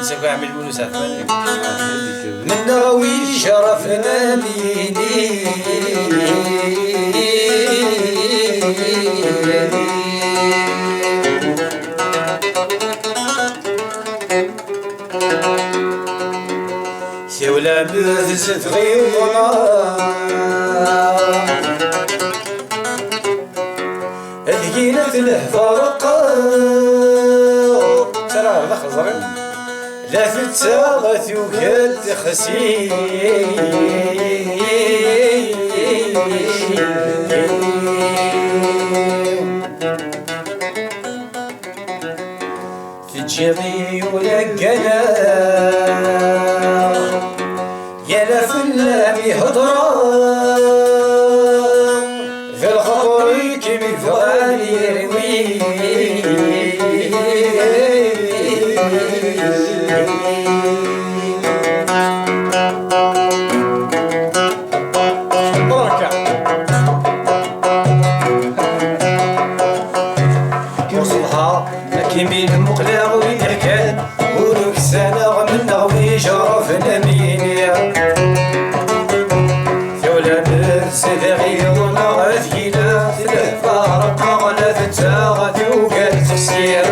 نساك عامل بونوسات من ناوي شرفنا ديني سولا بذزت غيونا ثقيلة الفرقة ترى هذا خزر لا تتساغت وكاد تخسي تجري ولقنا يا لا فلامي هضرة في الخطر كيمي فغالي يروي وصلها كيمي المقلاغ ويحكاد ولوك سنة من نغوي شرفنا مينيا ثولا برسد غيرنا غثيلا فارقا غلا فتاغت وقال تخسير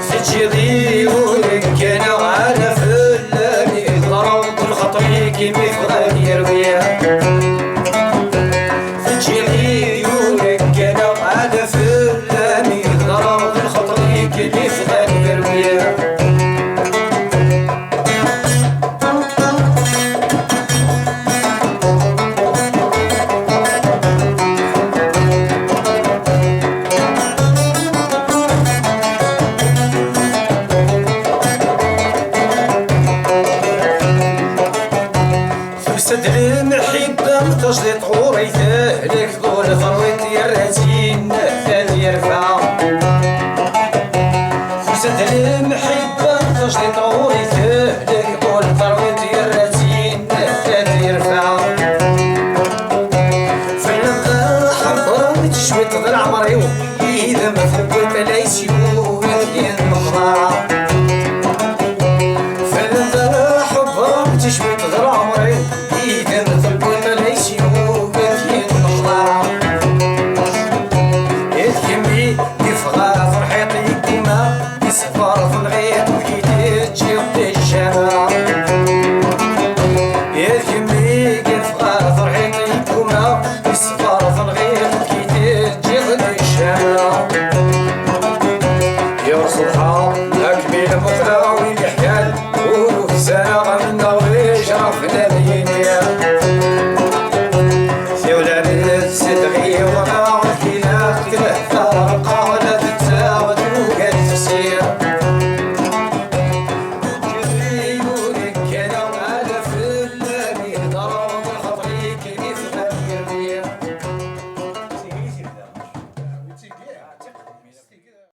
تجيضي ولكنا على فلاني ضرب الخطري كيمي فغاني يرويها تجيضي ولكنا على فلاني ضرب الخطري كيمي فغاني يرويها سد المحبة متجلط غوريته لك ضول ثروت يراتين ثاني يرفع سد المحبة متجلط غوريته لك ضول ثروت يراتين ثاني يرفع فلما حضر تشويت ضل عمري إذا ما ثبت لا يسيو يدين مخضرة فلما حضر تشويت ضل عمري إذا مثل ليس يوبتين مخضرة يتكمي يفغى فرحيطي كيما يسفر